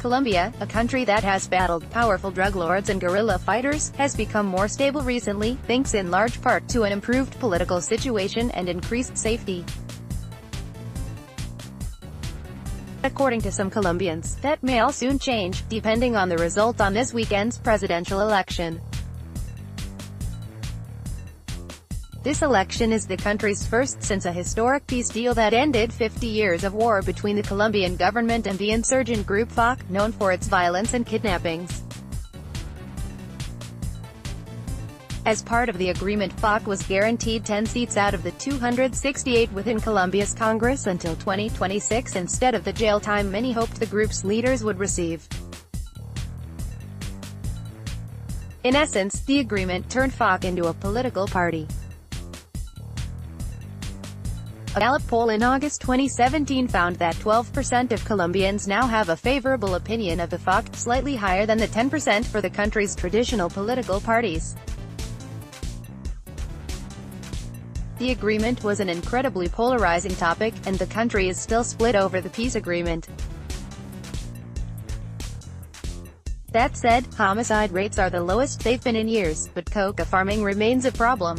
Colombia, a country that has battled powerful drug lords and guerrilla fighters, has become more stable recently, thanks in large part to an improved political situation and increased safety. According to some Colombians, that may all soon change, depending on the result on this weekend's presidential election. This election is the country's first since a historic peace deal that ended 50 years of war between the Colombian government and the insurgent group FARC, known for its violence and kidnappings. As part of the agreement, FARC was guaranteed 10 seats out of the 268 within Colombia's Congress until 2026 instead of the jail time many hoped the group's leaders would receive. In essence, the agreement turned FARC into a political party. A Gallup poll in August 2017 found that 12% of Colombians now have a favorable opinion of the FARC, slightly higher than the 10% for the country's traditional political parties. The agreement was an incredibly polarizing topic, and the country is still split over the peace agreement. That said, homicide rates are the lowest they've been in years, but coca farming remains a problem.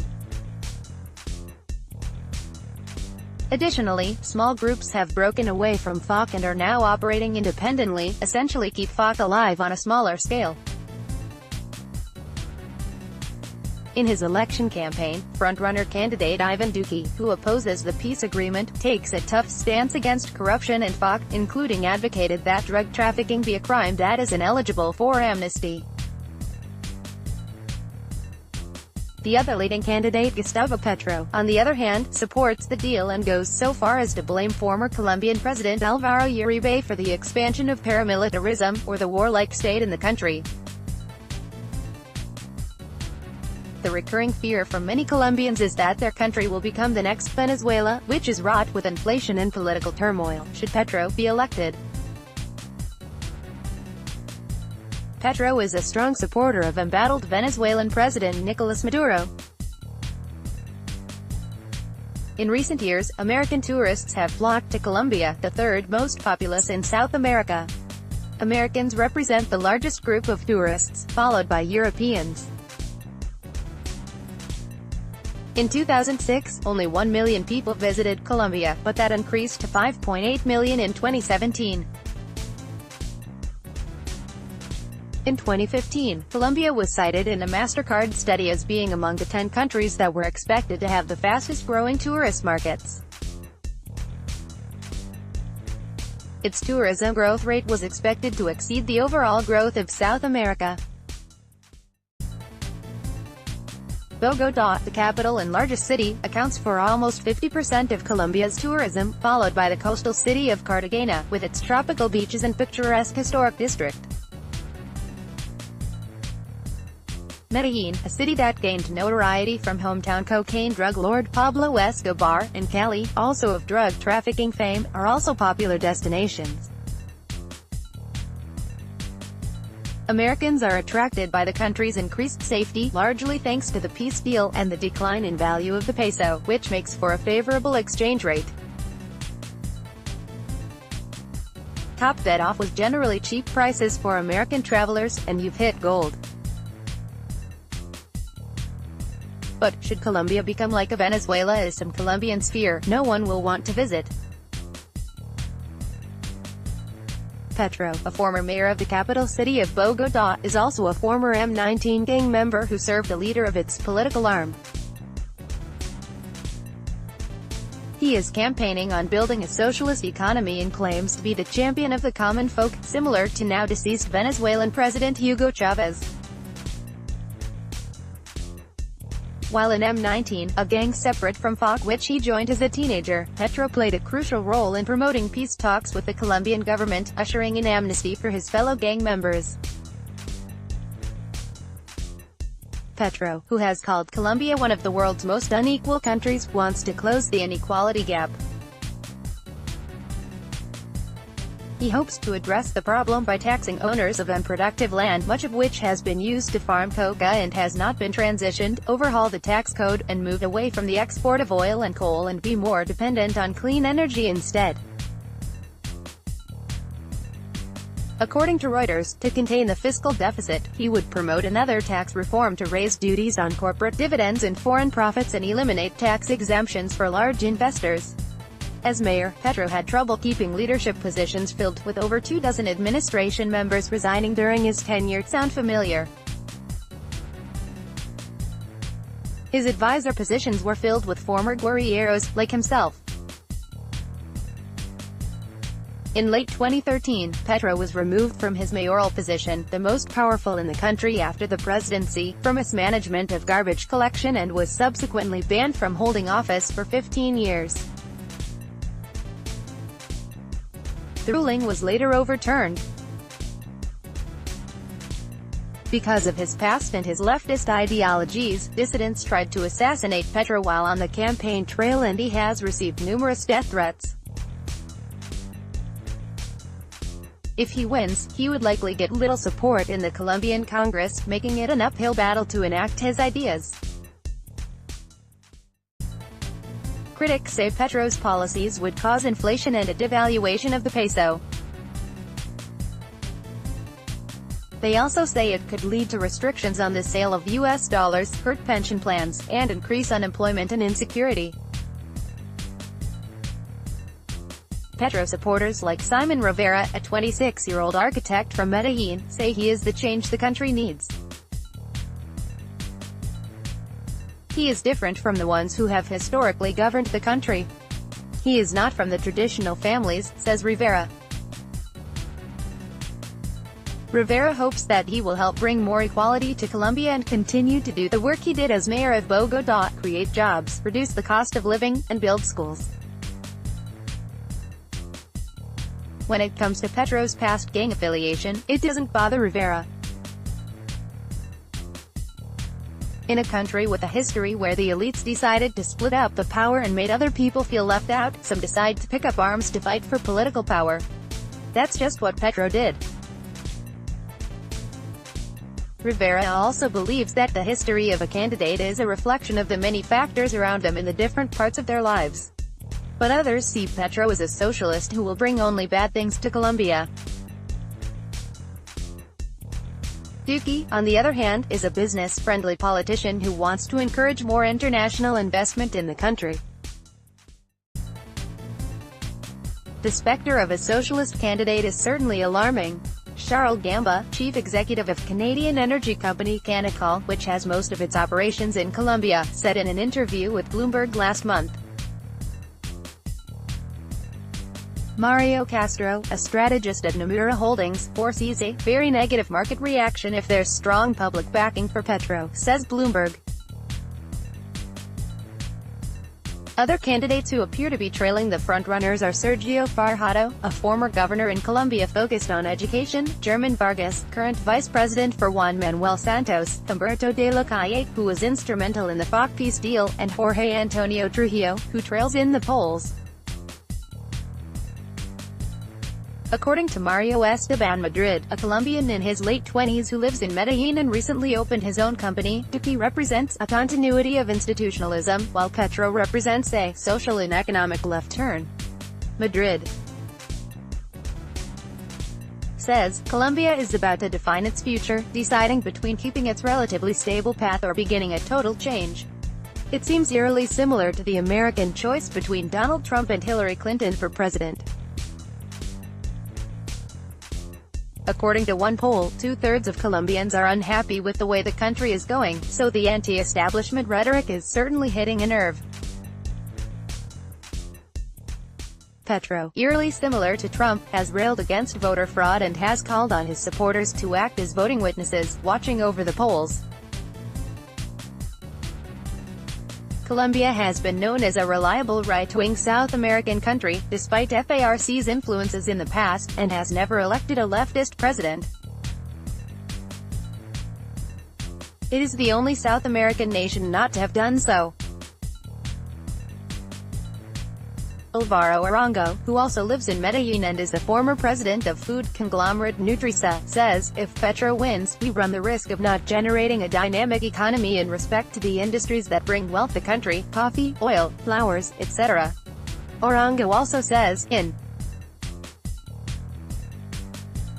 Additionally, small groups have broken away from FARC and are now operating independently, essentially keep FARC alive on a smaller scale. In his election campaign, frontrunner candidate Ivan Duque, who opposes the peace agreement, takes a tough stance against corruption and FARC, including advocated that drug trafficking be a crime that is ineligible for amnesty. The other leading candidate, Gustavo Petro, on the other hand, supports the deal and goes so far as to blame former Colombian President Álvaro Uribe for the expansion of paramilitarism, or the warlike state in the country. The recurring fear from many Colombians is that their country will become the next Venezuela, which is wrought with inflation and political turmoil, should Petro be elected. Petro is a strong supporter of embattled Venezuelan President Nicolas Maduro. In recent years, American tourists have flocked to Colombia, the third most populous in South America. Americans represent the largest group of tourists, followed by Europeans. In 2006, only 1 million people visited Colombia, but that increased to 5.8 million in 2017. In 2015, Colombia was cited in a MasterCard study as being among the 10 countries that were expected to have the fastest-growing tourist markets. Its tourism growth rate was expected to exceed the overall growth of South America. Bogotá, the capital and largest city, accounts for almost 50% of Colombia's tourism, followed by the coastal city of Cartagena, with its tropical beaches and picturesque historic district. Medellín, a city that gained notoriety from hometown cocaine drug lord Pablo Escobar, and Cali, also of drug trafficking fame, are also popular destinations. Americans are attracted by the country's increased safety, largely thanks to the peace deal, and the decline in value of the peso, which makes for a favorable exchange rate. Top bet-off was generally cheap prices for American travelers, and you've hit gold. But, should Colombia become like a Venezuela as some Colombians fear, no one will want to visit. Petro, a former mayor of the capital city of Bogotá, is also a former M19 gang member who served the leader of its political arm. He is campaigning on building a socialist economy and claims to be the champion of the common folk, similar to now-deceased Venezuelan President Hugo Chavez. While in M19, a gang separate from FARC which he joined as a teenager, Petro played a crucial role in promoting peace talks with the Colombian government, ushering in amnesty for his fellow gang members. Petro, who has called Colombia one of the world's most unequal countries, wants to close the inequality gap. He hopes to address the problem by taxing owners of unproductive land, much of which has been used to farm coca and has not been transitioned, overhaul the tax code, and move away from the export of oil and coal and be more dependent on clean energy instead. According to Reuters, to contain the fiscal deficit, he would promote another tax reform to raise duties on corporate dividends and foreign profits and eliminate tax exemptions for large investors. As mayor, Petro had trouble keeping leadership positions filled, with over 24 administration members resigning during his tenure. Sound familiar? His advisor positions were filled with former guerrilleros, like himself. In late 2013, Petro was removed from his mayoral position, the most powerful in the country after the presidency, for mismanagement of garbage collection, and was subsequently banned from holding office for 15 years. The ruling was later overturned. Because of his past and his leftist ideologies, dissidents tried to assassinate Petro while on the campaign trail, and he has received numerous death threats. If he wins, he would likely get little support in the Colombian Congress, making it an uphill battle to enact his ideas. Critics say Petro's policies would cause inflation and a devaluation of the peso. They also say it could lead to restrictions on the sale of U.S. dollars, hurt pension plans, and increase unemployment and insecurity. Petro supporters like Simon Rivera, a 26-year-old architect from Medellin, say he is the change the country needs. He is different from the ones who have historically governed the country. He is not from the traditional families, says Rivera. Rivera hopes that he will help bring more equality to Colombia and continue to do the work he did as mayor of Bogotá, create jobs, reduce the cost of living, and build schools. When it comes to Petro's past gang affiliation, it doesn't bother Rivera. In a country with a history where the elites decided to split up the power and made other people feel left out, some decide to pick up arms to fight for political power. That's just what Petro did. Rivera also believes that the history of a candidate is a reflection of the many factors around them in the different parts of their lives. But others see Petro as a socialist who will bring only bad things to Colombia. Duque, on the other hand, is a business-friendly politician who wants to encourage more international investment in the country. The specter of a socialist candidate is certainly alarming. Charles Gamba, chief executive of Canadian energy company Canacol, which has most of its operations in Colombia, said in an interview with Bloomberg last month. Mario Castro, a strategist at Nomura Holdings, foresees a very negative market reaction if there's strong public backing for Petro, says Bloomberg. Other candidates who appear to be trailing the frontrunners are Sergio Fajardo, a former governor in Colombia focused on education, German Vargas, current vice president for Juan Manuel Santos, Humberto de la Calle, who was instrumental in the FARC peace deal, and Jorge Antonio Trujillo, who trails in the polls. According to Mario Esteban Madrid, a Colombian in his late 20s who lives in Medellin and recently opened his own company, Duque represents a continuity of institutionalism, while Petro represents a social and economic left turn. Madrid says, Colombia is about to define its future, deciding between keeping its relatively stable path or beginning a total change. It seems eerily similar to the American choice between Donald Trump and Hillary Clinton for president. According to one poll, 2/3 of Colombians are unhappy with the way the country is going, so the anti-establishment rhetoric is certainly hitting a nerve. Petro, eerily similar to Trump, has railed against voter fraud and has called on his supporters to act as voting witnesses, watching over the polls. Colombia has been known as a reliable right-wing South American country, despite FARC's influences in the past, and has never elected a leftist president. It is the only South American nation not to have done so. Alvaro Arango, who also lives in Medellin and is the former president of food conglomerate Nutrisa, says, if Petro wins, we run the risk of not generating a dynamic economy in respect to the industries that bring wealth to the country, coffee, oil, flowers, etc. Arango also says, in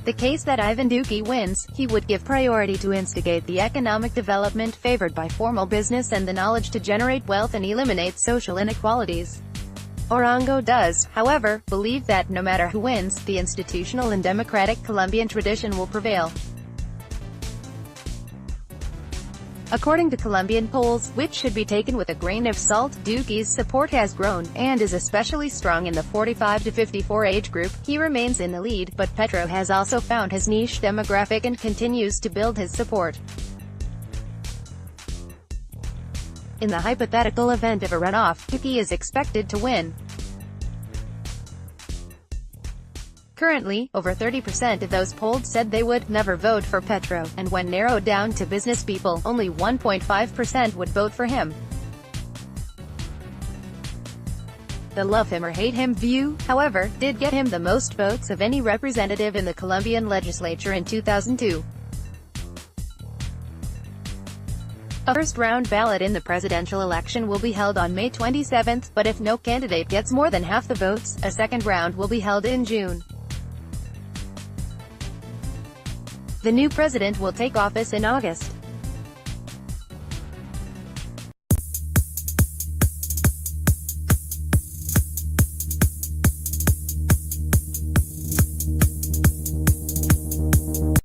The case that Ivan Duque wins, he would give priority to instigate the economic development favored by formal business and the knowledge to generate wealth and eliminate social inequalities. Arango does, however, believe that, no matter who wins, the institutional and democratic Colombian tradition will prevail. According to Colombian polls, which should be taken with a grain of salt, Duque's support has grown, and is especially strong in the 45 to 54 age group. He remains in the lead, but Petro has also found his niche demographic and continues to build his support. In the hypothetical event of a runoff, Duque is expected to win. Currently, over 30% of those polled said they would never vote for Petro, and when narrowed down to business people, only 1.5% would vote for him. The love him or hate him view, however, did get him the most votes of any representative in the Colombian legislature in 2002. A first-round ballot in the presidential election will be held on May 27, but if no candidate gets more than half the votes, a second round will be held in June. The new president will take office in August.